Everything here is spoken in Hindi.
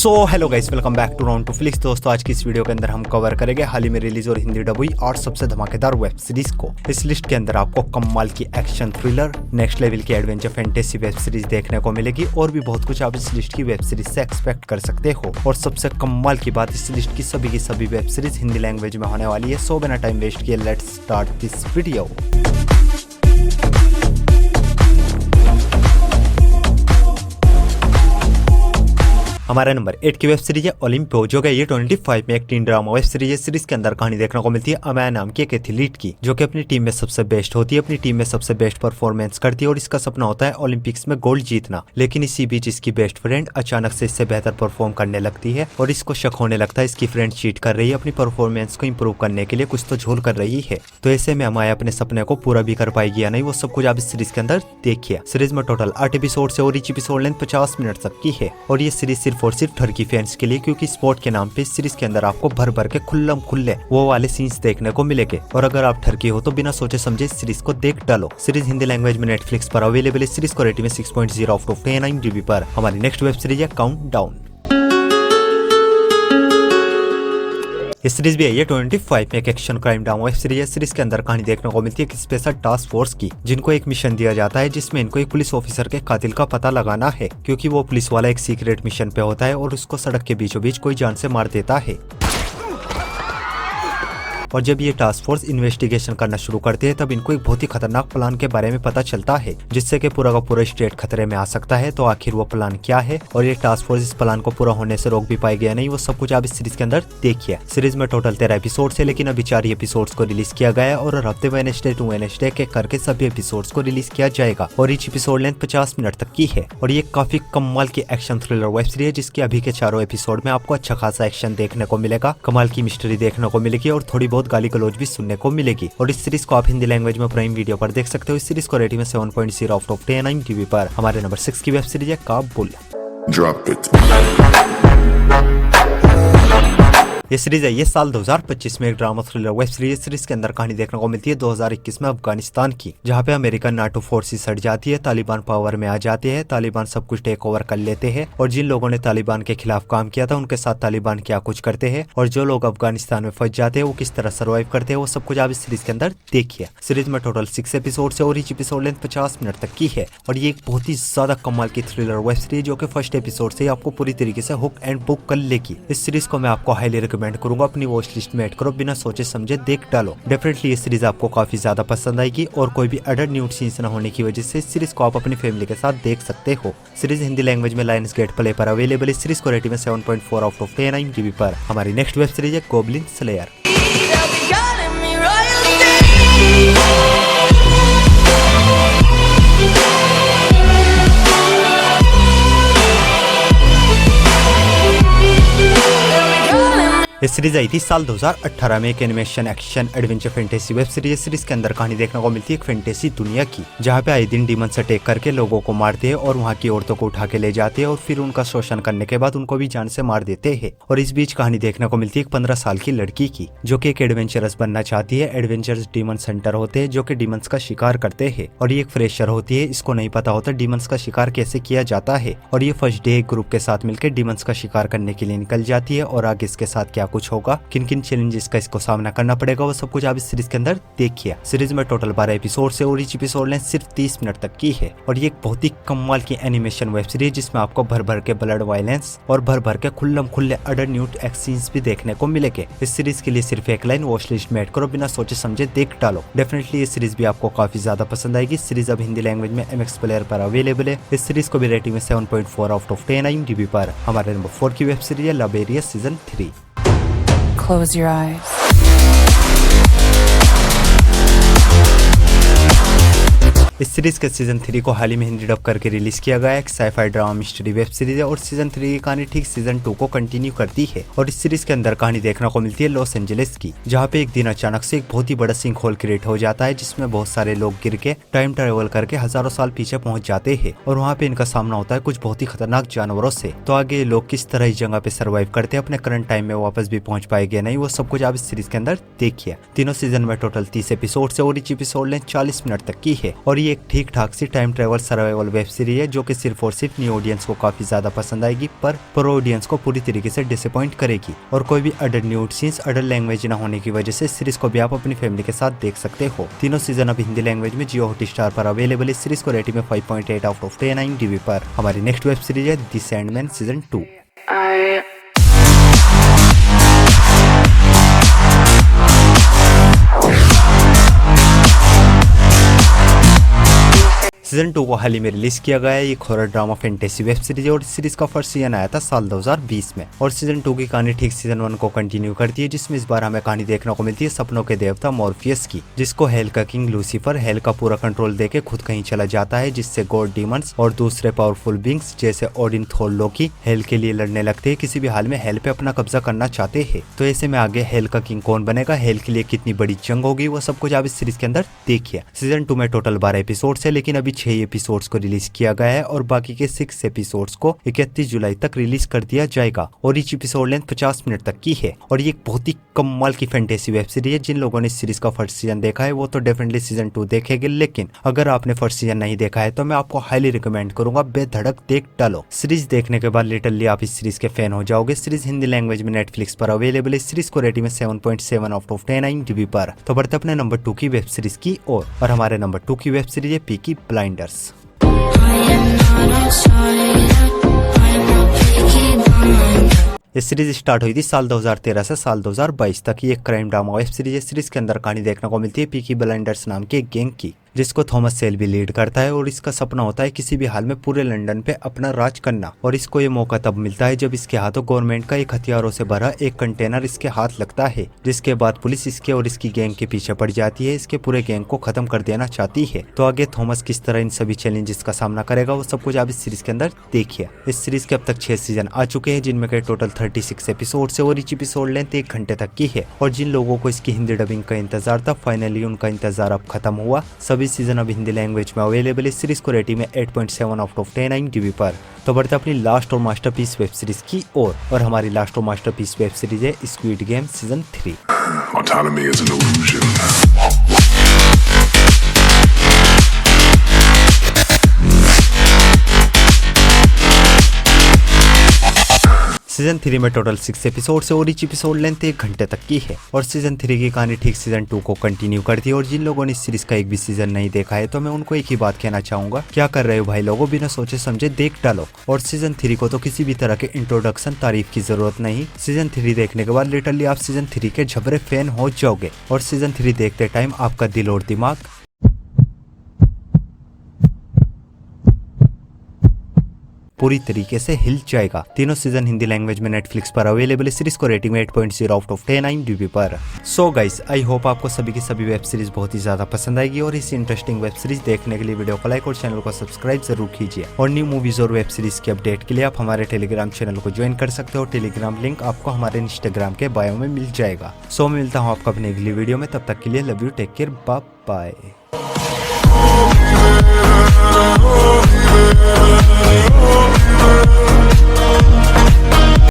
So hello guys, welcome back to round two flicks. दोस्तों, आज की इस वीडियो के अंदर हम कवर करेंगे हाल ही में रिलीज और हिंदी डब हुई 8 सबसे धमाकेदार वेब सीरीज को। इस लिस्ट के अंदर आपको कमाल की एक्शन थ्रिलर, नेक्स्ट लेवल की एडवेंचर फैंटेसी वेब सीरीज देखने को मिलेगी और भी बहुत कुछ आप इस लिस्ट की वेब सीरीज से एक्सपेक्ट कर सकते हो। और सबसे कमाल की बात, इस लिस्ट की सभी वेब सीरीज हिंदी लैंग्वेज में होने वाली है। सो बिना टाइम वेस्ट किए लेट्स स्टार्ट दिस वीडियो। हमारा नंबर 8 की वेब सीरीज है ओलंपियो, जो कि ये 25 में एक टीन ड्रामा वेब सीरीज है। सीरीज के अंदर कहानी देखने को मिलती है अमाया नाम की एक एथलीट की, जो कि अपनी टीम में सबसे बेस्ट होती है, अपनी टीम में सबसे बेस्ट परफॉर्मेंस करती है और इसका सपना होता है ओलंपिक्स में गोल्ड जीतना। लेकिन इसी बीच इसकी बेस्ट फ्रेंड अचानक से इससे बेहतर परफॉर्म करने लगती है और इसको शक होने लगता है इसकी फ्रेंड चीट कर रही है, अपनी परफॉर्मेंस को इम्प्रूव करने के लिए कुछ तो झोल कर रही है। तो ऐसे में अमाया अपने सपने को पूरा भी कर पाएगी या नहीं, वो सब कुछ आप इस सीरीज के अंदर देखिए। सीरीज में टोटल 8 एपिसोड है और ईच एपिसोड लेंथ 50 मिनट तक की है और ये सीरीज सिर्फ और सिर्फ टर्की फैंस के लिए, क्योंकि स्पोर्ट के नाम पे इस सीरीज के अंदर आपको भर भर के खुल्ले वो वाले सीन्स देखने को मिलेंगे। और अगर आप टर्की हो तो बिना सोचे समझे इस सीरीज को देख डालो। सीरीज हिंदी लैंग्वेज में नेटफ्लिक्स पर अवेलेबल है। सीरीज को रेटिंग में 6.0 आउट ऑफ 10 IMDb पर। हमारी नेक्स्ट वेब सीरीज है काउंटडाउन। इस सीरीज भी है ये 25 में एक action crime drama web series है। सीरीज के अंदर कहानी देखने को मिलती है एक स्पेशल टास्क फोर्स की, जिनको एक मिशन दिया जाता है जिसमें इनको एक पुलिस ऑफिसर के कातिल का पता लगाना है, क्योंकि वो पुलिस वाला एक सीक्रेट मिशन पे होता है और उसको सड़क के बीचों बीच कोई जान से मार देता है। और जब ये टास्क फोर्स इन्वेस्टिगेशन करना शुरू करती है तब इनको एक बहुत ही खतरनाक प्लान के बारे में पता चलता है, जिससे कि पूरा का पूरा स्टेट खतरे में आ सकता है। तो आखिर वो प्लान क्या है और ये टास्क फोर्स इस प्लान को पूरा होने से रोक भी पाएगी या नहीं, वो सब कुछ आप इस सीरीज के अंदर देखिए। सीरीज में टोटल 13 एपिसोड है, लेकिन अभी 4 एपिसोड को रिलीज किया गया है और हफ्ते वेडनेसडे टू वेडनेसडे के करके सभी एपिसोड को रिलीज किया जाएगा और ईच एपिसोड लेंथ 50 मिनट तक की है। और ये काफी कमाल की एक्शन थ्रिलर वेब सीरीज है, जिसकी अभी के 4 एपिसोड में आपको अच्छा खासा एक्शन देखने को मिलेगा, कमाल की मिस्ट्री देखने को मिलेगी और थोड़ी बहुत गाली गलौज भी सुनने को मिलेगी। और इस सीरीज को आप हिंदी लैंग्वेज में प्राइम वीडियो पर देख सकते हो। इस सीरीज को रेटिंग में 7.0 आउट ऑफ 10 IMDb पर। हमारे नंबर 6 की वेब सीरीज है काबुल। ये सीरीज है ये साल 2025 में एक ड्रामा थ्रिलर वेब सीरीज के अंदर कहानी देखने को मिलती है 2021 में अफगानिस्तान की, जहाँ पे अमेरिकन नाटो फोर्सेस हट जाती है, तालिबान पावर में आ जाते हैं, तालिबान सब कुछ टेक ओवर कर लेते हैं और जिन लोगों ने तालिबान के खिलाफ काम किया था उनके साथ तालिबान क्या कुछ करते हैं और जो लोग अफगानिस्तान में फंस जाते हैं वो किस तरह सर्वाइव करते हैं, वो सब कुछ आप इस सीरीज के अंदर देखिए। सीरीज में टोटल 6 एपिसोड है और ईच एपिसोड लेंथ 50 मिनट तक की है और ये एक बहुत ही ज्यादा कमाल की थ्रिलर वेब सीरीज, जो कि फर्स्ट एपिसोड से आपको पूरी तरीके से हुक एंड बुक कर लेगी। इस सीरीज को मैं आपको हाईली रिकमेंड करूंगा, अपनी वॉच लिस्ट में ऐड करो, बिना सोचे समझे देख डालो। डेफिनेटली ये सीरीज आपको काफी ज्यादा पसंद आएगी और कोई भी अडल्ट न्यूड सीन्स न होने की वजह से इस सीरीज को आप अपनी फैमिली के साथ देख सकते हो। सीरीज हिंदी लैंग्वेज में लायंस गेट प्ले पर अवेलेबल है। सीरीज को रेटिंग में 7.4 आउट ऑफ 10 IMDb पर। हमारी नेक्स्ट वेब सीरीज है गॉब्लिन स्लेयर। इस सीरीज आई थी साल 2018 में एक animation action adventure fantasy web series. Series के अंदर कहानी देखने को मिलती है एक फैंटेसी दुनिया की, जहाँ पे आए दिन डीमंस अटैक करके लोगों को मारते हैं और वहाँ की औरतों को उठा के ले जाते हैं और फिर उनका शोषण करने के बाद उनको भी जान से मार देते हैं। और इस बीच कहानी देखने को मिलती है एक 15 साल की लड़की की, जो कि एक एडवेंचरस बनना चाहती है। एडवेंचरस डीमंस हंटर होते हैं जो कि डीमंस का शिकार करते हैं और ये एक फ्रेशर होती है, इसको नहीं पता होता डीमंस का शिकार कैसे किया जाता है। और ये फर्स्ट डे एक ग्रुप के साथ मिलकर डीमंस का शिकार करने के लिए निकल जाती है और आगे इसके साथ क्या कुछ होगा, किन चैलेंजेस का इसको सामना करना पड़ेगा, वो सब कुछ आप इस सीरीज के अंदर देखिए। सीरीज में टोटल 12 एपिसोड है और ईच एपिसोड लेंथ सिर्फ 30 मिनट तक की है और ये एक बहुत ही कमाल की एनिमेशन वेब सीरीज, जिसमें आपको भर भर के ब्लड वायलेंस और भर भर के खुल्ले अडल्ट न्यूड एक्ससीन्स भी देखने को मिलेंगे। इस सीरीज के लिए सिर्फ एक लाइन वॉच लिस्ट में ऐड करो, बिना सोचे समझे देख डालो। डेफिनेटली ये सीरीज भी आपको काफी ज्यादा पसंद आएगी। सीरीज अब हिंदी लैंग्वेज में MX प्लेयर पर अवेलेबल है। इस सीरीज को भी रेटिंग में 7.4 आउट ऑफ 10 IMDb पर। हमारे नंबर 4 की वेब सीरीज है लबेरिया सीजन 3। Close your eyes. इस सीरीज के सीजन 3 को हाल ही में हिंदी डब करके रिलीज किया गया एक sci fi drama mystery web series है और सीजन 3 की कहानी ठीक सीजन 2 को कंटिन्यू करती है। और इस सीरीज के अंदर कहानी देखने को मिलती है लॉस एंजलिस की, जहाँ पे एक दिन अचानक से एक बहुत ही बड़ा सिंक होल क्रिएट हो जाता है, जिसमें बहुत सारे लोग गिर के टाइम ट्रेवल करके हजारों साल पीछे पहुंच जाते हैं और वहाँ पे इनका सामना होता है कुछ बहुत ही खतरनाक जानवरों से। तो आगे लोग किस तरह इस जगह पे सर्वाइव करते हैं, अपने करंट टाइम में वापस भी पहुंच पाएंगे नहीं, वो सब कुछ आप इस सीरीज के अंदर देखिए। तीनों सीजन में टोटल 30 एपिसोड है और ईच एपिसोड लेंथ 40 मिनट तक की है और ये ये एक ठीक ठाक सी time travel survival web series है जो कि सिर्फ और सिर्फ न्यू ऑडियंस को काफी ज्यादा पसंद आएगी, पर प्रो ऑडियंस को पूरी तरीके से डिसअपॉइंट करेगी। और कोई भी adult nude scenes adult language न होने की वजह से सीरीज को भी आप अपनी फैमिली के साथ देख सकते हो। तीनों सीजन अब हिंदी लैंग्वेज में जियो हॉटस्टार पर अवेलेबल है। सीरीज को रेटिंग में 5.8 आउट ऑफ 10 IMDb पर। हमारी नेक्स्ट वेब सीरीज है द सैंडमैन सीजन 2। सीजन 2 को हाल ही में रिलीज किया गया है। एक horror drama fantasy web series है और सीरीज का फर्स्ट सीजन आया था साल 2020 में। और सीजन 2 की कहानी ठीक सीजन 1 को कंटिन्यू करती है, जिसमें इस बार हमें कहानी देखने को मिलती है सपनों के देवता मॉर्फियस की, जिसको हेल का किंग लूसीफर हेल का पूरा कंट्रोल देके खुद कहीं चला जाता है, जिससे गॉड डीमंस और दूसरे पावरफुल बींग्स जैसे ओडिन, थोर, लोकी हेल के लिए लड़ने लगते हैं। किसी भी हाल में हेल पे अपना कब्जा करना चाहते हैं। तो ऐसे में आगे हेल का किंग कौन बनेगा, हेल के लिए कितनी बड़ी जंग होगी, वो सब कुछ आप इस सीरीज के अंदर देखिए। सीजन 2 में टोटल 12 एपिसोड है, लेकिन अभी 6 एपिसोड्स को रिलीज किया गया है और बाकी के 6 एपिसोड्स को 31 जुलाई तक रिलीज कर दिया जाएगा। और ईच एपिसोड लेंथ 50 मिनट तक की है। और ये एक बहुत ही कमाल की फैंटेसी वेब सीरीज है। जिन लोगों ने इस सीरीज का फर्स्ट सीजन देखा है वो तो डेफिनेटली सीजन 2 देखेंगे, लेकिन अगर आपने फर्स्ट सीजन नहीं देखा है तो मैं आपको हाईली रिकमेंड करूंगा, बेधड़क देख डालो। सीरीज देखने के बाद लिटरली आप इस सीरीज के फैन हो जाओगे। सीरीज हिंदी लैंग्वेज में नेटफ्लिक्स पर अवेलेबल है। सीरीज को रेटिंग में 7.7 आउट ऑफ 10 IMDb पर। तो बढ़ते अपने नंबर 2 की वेब सीरीज की ओर। और हमारे नंबर 2 की वेब सीरीज है पीकी ब्लाइंडर्स। ये सीरीज स्टार्ट हुई थी साल 2013 से साल 2022 तक। ये एक क्राइम ड्रामा वेब सीरीज है। सीरीज के अंदर कहानी देखने को मिलती है पीकी ब्लाइंडर्स नाम के एक गैंग की, जिसको थॉमस शेल्बी लीड करता है। और इसका सपना होता है किसी भी हाल में पूरे लंदन पे अपना राज करना। और इसको ये मौका तब मिलता है जब इसके हाथों गवर्नमेंट का एक हथियारों से भरा एक कंटेनर इसके हाथ लगता है, जिसके बाद पुलिस इसके और इसकी गैंग के पीछे पड़ जाती है। इसके पूरे गैंग को खत्म कर देना चाहती है। तो आगे थॉमस किस तरह इन सभी चैलेंजेस का सामना करेगा, वो सब कुछ आप इस सीरीज के अंदर देखिए। इस सीरीज के अब तक 6 सीजन आ चुके हैं, जिनमें के टोटल 36 एपिसोड है और ईच एपिसोड लेंथ 1 घंटे तक की है। और जिन लोगों को इसकी हिंदी डबिंग का इंतजार था, फाइनली उनका इंतजार अब खत्म हुआ। सभी सीजन अब हिंदी लैंग्वेज में अवेलेबल है। सीरीज को रेटिंग में 8.7 आउट ऑफ 10 IMDb पर। तो बढ़ते अपनी लास्ट और मास्टरपीस वेब सीरीज की ओर। और हमारी लास्ट और मास्टरपीस वेब सीरीज है squid game season 3। Autonomy is an illusion. Season 3 में टोटल 6 एपिसोड है और ईच एपिसोड लेंथ 1 घंटे तक की है। और सीजन 3 की कहानी ठीक सीजन 2 को कंटिन्यू करती है। और जिन लोगों ने इस सीरीज का एक भी सीजन नहीं देखा है तो मैं उनको एक ही बात कहना चाहूंगा, क्या कर रहे हो भाई लोगों, बिना सोचे समझे देख डालो। और सीजन 3 को तो किसी भी तरह के इंट्रोडक्शन तारीफ की जरूरत नहीं। सीजन 3 देखने के बाद लिटरली आप सीजन 3 के झबरे फैन हो जाओगे। और सीजन 3 देखते टाइम आपका दिल और दिमाग पूरी तरीके से हिल जाएगा। तीनों सीजन हिंदी लैंग्वेज में नेटफ्लिक्स पर अवेलेबल है। सीरीज को रेटिंग में 8.0 आउट ऑफ 10 IMDb पर। सो गाइस, आई होप आपको सभी की सभी वेब सीरीज बहुत ही ज्यादा पसंद आएगी। और इस इंटरेस्टिंग वेब सीरीज देखने के लिए वीडियो को लाइक और चैनल को सब्सक्राइब जरूर कीजिए। और न्यू मूवीज और वेब सीरीज की अपडेट के लिए आप हमारे टेलीग्राम चैनल को ज्वाइन कर सकते हो। टेलीग्राम लिंक आपको हमारे इंस्टाग्राम के बायो में मिल जाएगा। सो मैं मिलता हूँ आपको अपनी अगली वीडियो में, तब तक के लिए love you, take care, bye bye.